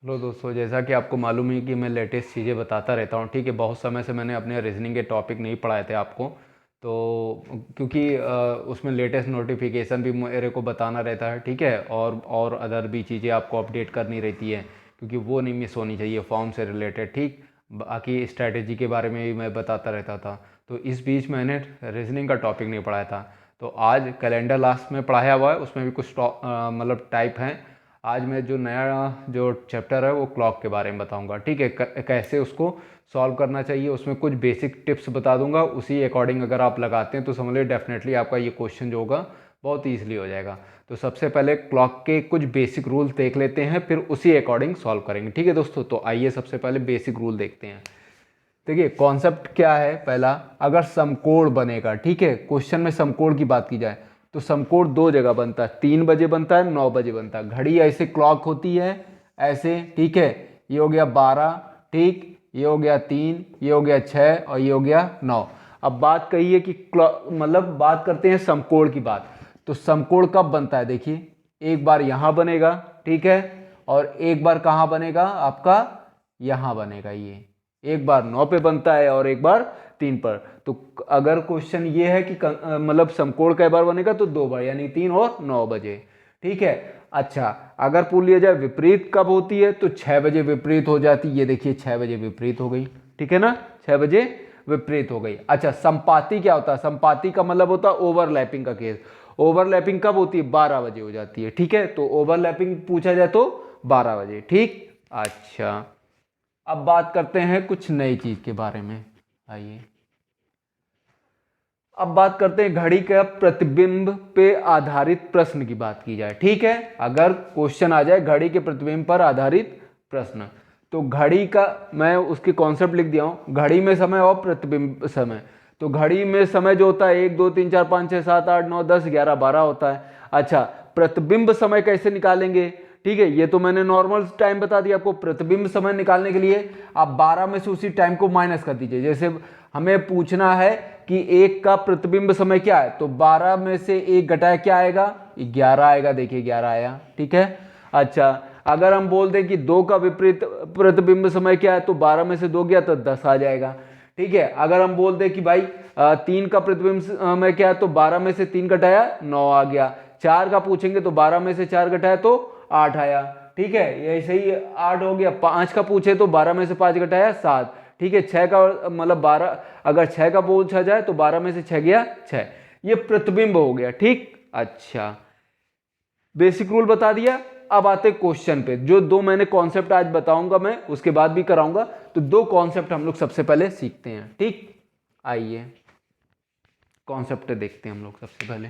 Hello दोस्तों, जैसा कि आपको मालूम है कि मैं लेटेस्ट चीज़ें बताता रहता हूँ। ठीक है, बहुत समय से मैंने अपने रीजनिंग के टॉपिक नहीं पढ़ाए थे आपको। तो क्योंकि उसमें लेटेस्ट नोटिफिकेशन भी मेरे को बताना रहता है। ठीक है, और अदर भी चीज़ें आपको अपडेट करनी रहती है, क्योंकि वो नहीं मिस होनी चाहिए फॉर्म से रिलेटेड। ठीक, बाकी स्ट्रैटेजी के बारे में भी मैं बताता रहता था। तो इस बीच मैंने रीजनिंग का टॉपिक नहीं पढ़ाया था। तो आज कैलेंडर लास्ट में पढ़ाया हुआ है, उसमें भी कुछ मतलब टाइप हैं। आज मैं जो नया जो चैप्टर है वो क्लॉक के बारे में बताऊंगा। ठीक है, कैसे उसको सॉल्व करना चाहिए, उसमें कुछ बेसिक टिप्स बता दूंगा। उसी अकॉर्डिंग अगर आप लगाते हैं तो समझ लीजिए डेफिनेटली आपका ये क्वेश्चन जो होगा बहुत ईजिली हो जाएगा। तो सबसे पहले क्लॉक के कुछ बेसिक रूल देख लेते हैं, फिर उसी अकॉर्डिंग सॉल्व करेंगे। ठीक है दोस्तों, तो आइए सबसे पहले बेसिक रूल देखते हैं। देखिए कॉन्सेप्ट क्या है। पहला, अगर समकोण बनेगा, ठीक है, क्वेश्चन में समकोण की बात की जाए तो समकोण दो जगह बनता है, 3 बजे बनता है, 9 बजे बनता है। घड़ी ऐसे क्लॉक होती है ऐसे, ठीक है। ये हो गया 12, ठीक, ये हो गया 3, ये हो गया 6 और ये हो गया 9। अब बात कही कि मतलब बात करते हैं समकोण की बात। तो समकोण कब बनता है, देखिए एक बार यहां बनेगा, ठीक है, और एक बार कहां बनेगा आपका, यहां बनेगा। ये एक बार 9 पे बनता है और एक बार 3 पर। तो अगर क्वेश्चन ये है कि मतलब समकोण कई बार बनेगा तो 2 बार, यानी 3 और 9 बजे। ठीक है। अच्छा, अगर पूछ लिया जाए विपरीत कब होती है तो 6 बजे विपरीत हो जाती है। ये देखिए 6 बजे विपरीत हो गई, ठीक है ना, 6 बजे विपरीत हो गई। अच्छा, संपाती क्या होता है, संपाती का मतलब होता है ओवरलैपिंग का केस। ओवरलैपिंग कब होती है, 12 बजे हो जाती है। ठीक है, तो ओवरलैपिंग पूछा जाए तो 12 बजे। ठीक। अच्छा, अब बात करते हैं कुछ नई चीज के बारे में। आइए अब बात करते हैं घड़ी का प्रतिबिंब पे आधारित प्रश्न की बात की जाए। ठीक है, अगर क्वेश्चन आ जाए घड़ी के प्रतिबिंब पर आधारित प्रश्न, तो घड़ी का मैं उसके कॉन्सेप्ट लिख दिया हूं, घड़ी में समय और प्रतिबिंब समय। तो घड़ी में समय जो होता है 1 2 3 4 5 6 7 8 9 10 11 12 होता है। अच्छा, प्रतिबिंब समय कैसे निकालेंगे, ठीक है, ये तो मैंने नॉर्मल टाइम बता दिया आपको। प्रतिबिंब समय निकालने के लिए आप 12 में से उसी टाइम को माइनस कर दीजिए। जैसे हमें पूछना है कि एक का प्रतिबिंब समय क्या है, तो 12 में से एक घटाया क्या आएगा, 11 आएगा। देखिए 11 आया, ठीक है। अच्छा, अगर हम बोल दें कि 2 का विपरीत प्रतिबिंब समय क्या है, तो 12 में से 2 गया तो 10 आ जाएगा। ठीक है, अगर हम बोल दें कि भाई 3 का प्रतिबिंब समय क्या है, तो 12 में से 3 घटाया 9 आ गया। 4 का पूछेंगे तो 12 में से 4 घटाया तो 8 आया। ठीक है, ये सही 8 हो गया। 5 का पूछे तो 12 में से 5 घटाया 7। ठीक है, 6 का मतलब 12, अगर 6 का पूछा जाए तो 12 में से 6 गया 6। ये प्रतिबिंब हो गया। ठीक। अच्छा, बेसिक रूल बता दिया। अब आते क्वेश्चन पे, जो दो मैंने कॉन्सेप्ट आज बताऊंगा, मैं उसके बाद भी कराऊंगा। तो दो कॉन्सेप्ट हम लोग सबसे पहले सीखते हैं। ठीक, आइए कॉन्सेप्ट देखते हैं हम लोग सबसे पहले।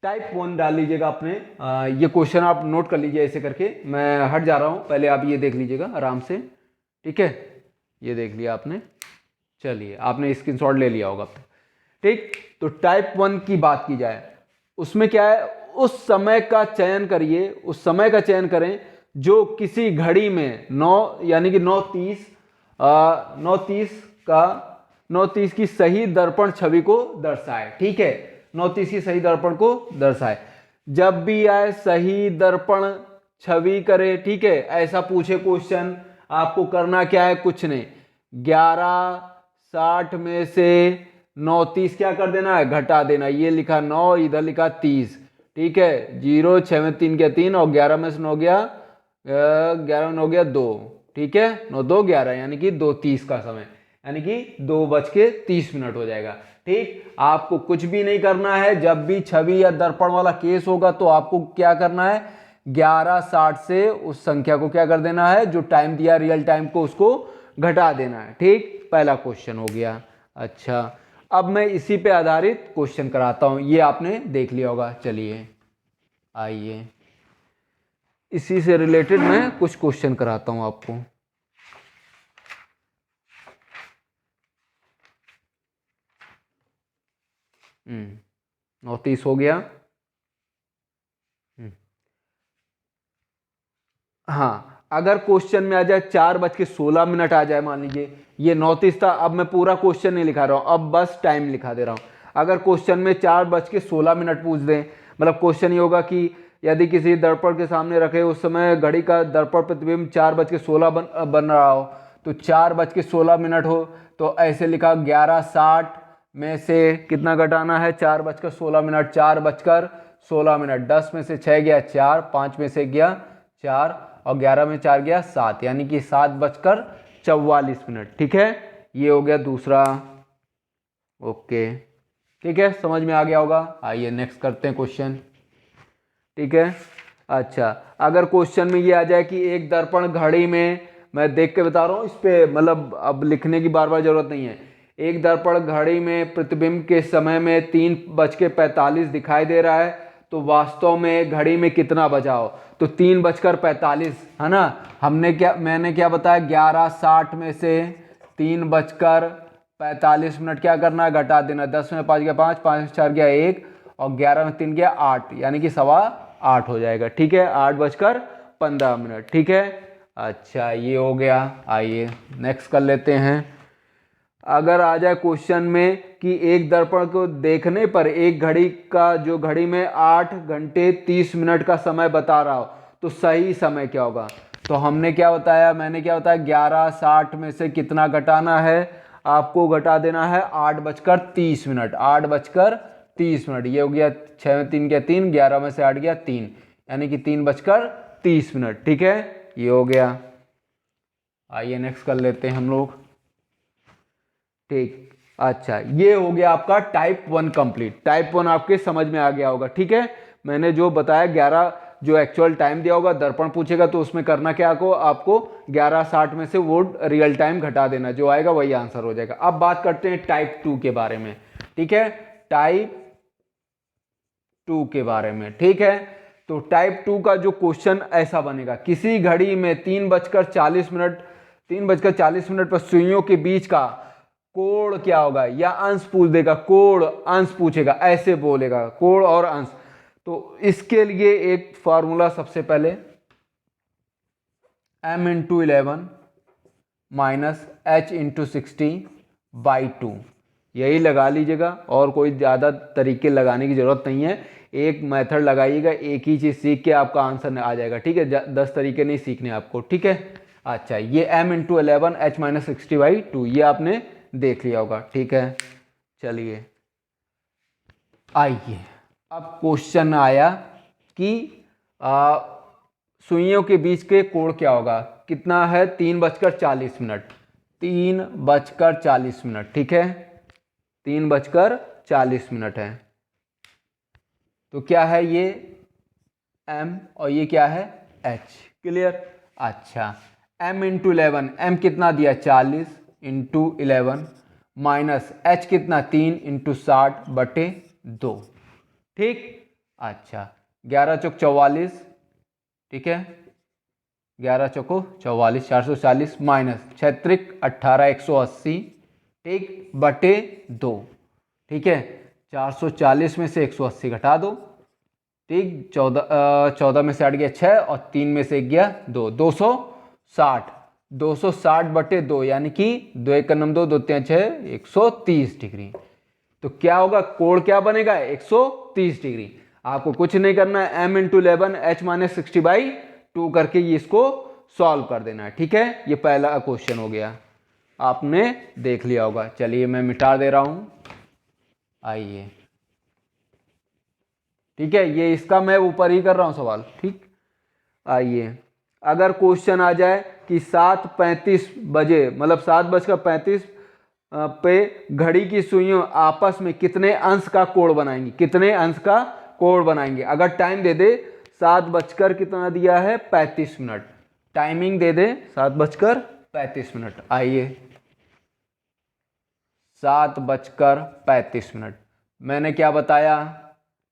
टाइप 1 डाल लीजिएगा आपने। ये क्वेश्चन आप नोट कर लीजिए ऐसे करके। मैं हट जा रहा हूं, पहले आप ये देख लीजिएगा आराम से। ठीक है, ये देख लिया आपने। चलिए, आपने स्क्रीनशॉट ले लिया होगा। ठीक, तो टाइप 1 की बात की जाए, उसमें क्या है, उस समय का चयन करिए, उस समय का चयन करें जो किसी घड़ी में 9 यानी कि 9:30 9:30 का 9:30 की सही दर्पण छवि को दर्शाए। ठीक है, 9:30 की सही दर्पण को दर्शाए। जब भी आए सही दर्पण छवि करे। ठीक है, ऐसा पूछे क्वेश्चन, आपको करना क्या है, कुछ नहीं, 11:60 में से 9:30 क्या कर देना है, घटा देना। ये लिखा 9, इधर लिखा 30। ठीक है, 0 6 में 3 गया 3 और 11 में से 9 गया 11 में 9 गया 2। ठीक है, 9 2 11 यानी कि 2:30 का समय, यानी कि 2:30 हो जाएगा। ठीक, आपको कुछ भी नहीं करना है। जब भी छवि या दर्पण वाला केस होगा तो आपको क्या करना है, 11:60 से उस संख्या को क्या कर देना है, जो टाइम दिया रियल टाइम को, उसको घटा देना है। ठीक, पहला क्वेश्चन हो गया। अच्छा, अब मैं इसी पे आधारित क्वेश्चन कराता हूं, ये आपने देख लिया होगा। चलिए आइए, इसी से रिलेटेड मैं कुछ क्वेश्चन कराता हूं आपको। 9:30 हो गया। हाँ, अगर क्वेश्चन में आ जाए 4:16 आ जाए, मान लीजिए ये 9:30 था, अब मैं पूरा क्वेश्चन नहीं लिखा रहा हूं, अब बस टाइम लिखा दे रहा हूं। अगर क्वेश्चन में 4:16 पूछ दें, मतलब क्वेश्चन ये होगा कि यदि किसी दर्पण के सामने रखे उस समय घड़ी का दर्पण प्रतिबिंब 4:16 बन रहा हो, तो 4:16 हो, तो ऐसे लिखा 11:60 में से कितना घटाना है, 4:16, 4:16, 10 में से 6 गया 4, 5 में से गया 4 और 11 में 4 गया 7, यानी कि 7:44। ठीक है, ये हो गया दूसरा। ओके, ठीक है, समझ में आ गया होगा। आइए नेक्स्ट करते हैं क्वेश्चन। ठीक है, अच्छा, अगर क्वेश्चन में ये आ जाए कि एक दर्पण घड़ी में, मैं देख के बता रहा हूँ, इस पे मतलब अब लिखने की बार बार जरूरत नहीं है। एक दर्पण घड़ी में प्रतिबिंब के समय में 3:45 दिखाई दे रहा है, तो वास्तव में घड़ी में कितना बचा हो, तो 3:45 है ना। मैंने क्या बताया, 11:60 में से 3:45 क्या करना है, घटा देना। 10 में 5 गया 5, 5 में 4 गया 1 और 11 में 3 गया 8, यानी कि 8:15 हो जाएगा। ठीक है, 8:15। ठीक है, अच्छा, ये हो गया। आइए नेक्स्ट कर लेते हैं। अगर आ जाए क्वेश्चन में कि एक दर्पण को देखने पर एक घड़ी का जो घड़ी में 8:30 का समय बता रहा हो, तो सही समय क्या होगा। तो मैंने क्या बताया, 11:60 में से कितना घटाना है, आपको घटा देना है 8:30। 8:30, ये हो गया 6 में 3 गया 3, 11 में से 8 गया 3, यानी कि 3:30। ठीक है, ये हो गया। आइए नेक्स्ट कर लेते हैं हम लोग। ठीक, अच्छा, ये हो गया आपका टाइप 1 कंप्लीट। टाइप 1 आपके समझ में आ गया होगा। ठीक है, मैंने जो बताया 11 जो एक्चुअल टाइम दिया होगा, दर्पण पूछेगा तो उसमें करना क्या आपको 11:60 में से वो रियल टाइम घटा देना, जो आएगा वही आंसर हो जाएगा। अब बात करते हैं टाइप 2 के बारे में। ठीक है, टाइप 2 के बारे में। ठीक है, तो टाइप 2 का जो क्वेश्चन ऐसा बनेगा, किसी घड़ी में 3:40 पर सुइयों के बीच का कोण क्या होगा, या अंश पूछ देगा, कोण अंश पूछेगा, ऐसे बोलेगा कोण और अंश। तो इसके लिए एक फॉर्मूला, सबसे पहले m×11 -h×60/2 यही लगा लीजिएगा, और कोई ज़्यादा तरीके लगाने की ज़रूरत नहीं है। एक मेथड लगाइएगा, एक ही चीज़ सीख के आपका आंसर आ जाएगा। ठीक है, 10 तरीके नहीं सीखने आपको। ठीक है, अच्छा, ये m×11 h-60/2 ये आपने देख लिया होगा। ठीक है, चलिए आइए, अब क्वेश्चन आया कि सुइयों के बीच के कोण क्या होगा, कितना है, 3:40। 3:40। ठीक है, 3:40 है। तो क्या है ये m और ये क्या है h। क्लियर। अच्छा, m×11, m कितना दिया 40×11 माइनस h कितना 3×60/2। ठीक, अच्छा, 11 चौक 44। ठीक है, 11 चौको 44, 440 माइनस 6 18 180। ठीक, बटे 2। ठीक है, 440 में से 180 घटा दो। ठीक, 14 में से 8 गया 6 और 3 में से 1 गया 2, 260। 260/2 यानी कि 2 1 2 2 3 6 130 डिग्री। तो क्या होगा, कोण क्या बनेगा 130 डिग्री। आपको कुछ नहीं करना है, m×11 h-60/2 करके ये इसको सॉल्व कर देना है। ठीक है, ये पहला क्वेश्चन हो गया, आपने देख लिया होगा। चलिए मैं मिटा दे रहा हूं, आइए। ठीक है, ये इसका मैं ऊपर ही कर रहा हूं सवाल। ठीक, आइए, अगर क्वेश्चन आ जाए कि 7:35 बजे, मतलब 7:35 पे घड़ी की सुइयों आपस में कितने अंश का कोण बनाएंगी, कितने अंश का कोण बनाएंगे। अगर टाइम दे दे 7 कितना दिया है 35, टाइमिंग दे दे 7:35। आइए, 7:35। मैंने क्या बताया,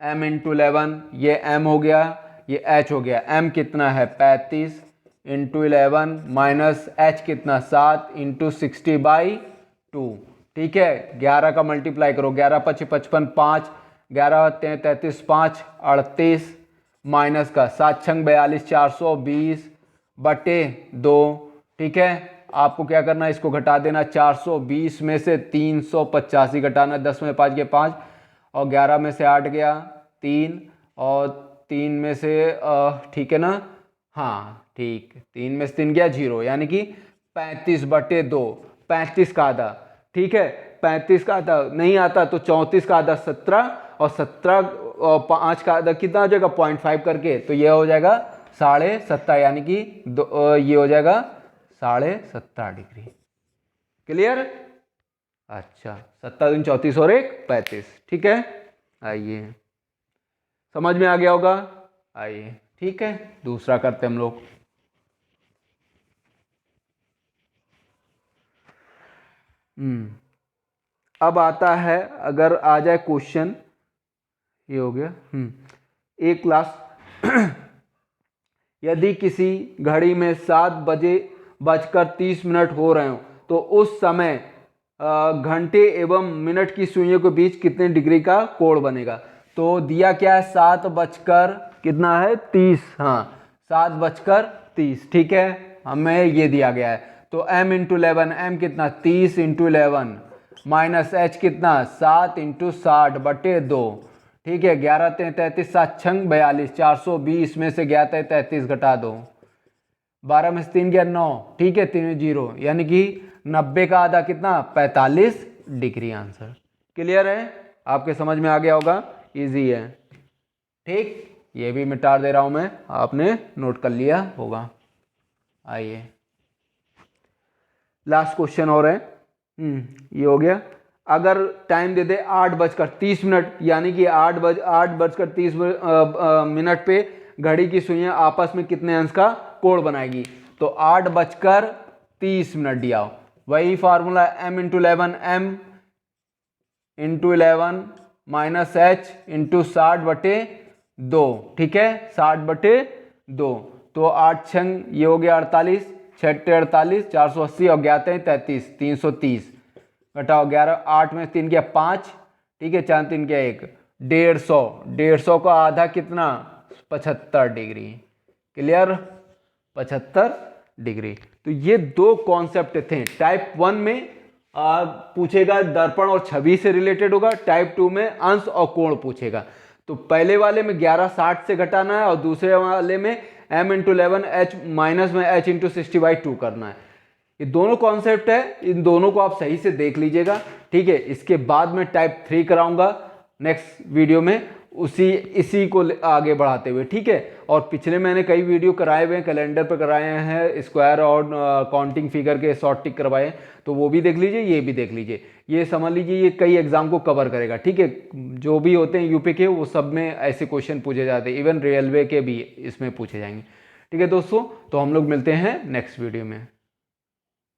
m×11, ये m हो गया, ये h हो गया। m कितना है 35×11 माइनस h कितना 7×60/2। ठीक है, 11 का मल्टीप्लाई करो, 11 × 5 = 55, 5 11 × 3 = 33, 5 38 माइनस का 7 × 6 = 42, 420/2। ठीक है, आपको क्या करना है, इसको घटा देना। 420 में से 385 घटाना, 10 में 5 गया 5 और 11 में से 8 गया 3 और 3 में से ठीक है ना, हाँ ठीक, 3 में से 3 गया 0, यानी कि 35/2, 35 का आधा, ठीक है, 35 का आधा नहीं आता तो 34 का आधा 17, और 17 और 5 का आधा कितना हो जाएगा 0.5 करके, तो ये हो जाएगा 7.5, यानी कि ये हो जाएगा 7.5 डिग्री। क्लियर? अच्छा, 7 दूनी 34 और 1 35, ठीक है। आइए, समझ में आ गया होगा, आइए ठीक है, दूसरा करते हम लोग। अब आता है, अगर आ जाए क्वेश्चन, ये हो गया। एक क्लास यदि किसी घड़ी में 7:30 हो रहे हो तो उस समय घंटे एवं मिनट की सुइयों के बीच कितने डिग्री का कोण बनेगा। तो दिया क्या है, 7 बजकर कितना है 30, हाँ 7:30, ठीक है, हमें ये दिया गया है। तो m × 11, m कितना 30 × 11 माइनस h कितना 7 × 60/2, ठीक है, 11 × 33, 7 छंग 42, 420 में से 11 × 33 घटा दो, 12 में से 3 गया 9, ठीक है, 3 0, यानी कि 90 का आधा कितना 45 डिग्री आंसर। क्लियर है, आपके समझ में आ गया होगा, इजी है, ठीक। ये भी मिटा दे रहा हूं मैं, आपने नोट कर लिया होगा। आइए लास्ट क्वेश्चन और है, ये हो गया। अगर टाइम दे दे 8:30, यानी कि 8:30 पे घड़ी की सुइयां आपस में कितने अंश का कोण बनाएगी। तो 8:30 दिया हो, वही formula m × 11, m × 11 minus h × 60/2, ठीक है, 60/2, तो 8 छंग ये हो गया 48, 6 48, 480 और 11 33, 330 घटाओ 11, 8 में 3 गया 5, ठीक है, 4 3 गया 1, 150 का आधा कितना 75 डिग्री। Clear, 75 degree. तो ये दो कॉन्सेप्ट थे। टाइप 1 में पूछेगा दर्पण और छवि से रिलेटेड होगा, टाइप 2 में अंश और कोण पूछेगा। तो पहले वाले में 1160 से घटाना है और दूसरे वाले में m × 11 h माइनस में h × 60/2 करना है। ये दोनों कॉन्सेप्ट है, इन दोनों को आप सही से देख लीजिएगा, ठीक है। इसके बाद में टाइप 3 कराऊंगा नेक्स्ट वीडियो में, इसी को आगे बढ़ाते हुए, ठीक है। और पिछले मैंने कई वीडियो कराए हुए हैं, कैलेंडर पर कराए हैं, स्क्वायर और काउंटिंग फिगर के शॉर्ट टिक करवाए, तो वो भी देख लीजिए, ये भी देख लीजिए। ये समझ लीजिए ये कई एग्जाम को कवर करेगा, ठीक है। जो भी होते हैं यूपी के, वो सब में ऐसे क्वेश्चन पूछे जाते हैं, इवन रेलवे के भी इसमें पूछे जाएंगे, ठीक है दोस्तों। तो हम लोग मिलते हैं नेक्स्ट वीडियो में।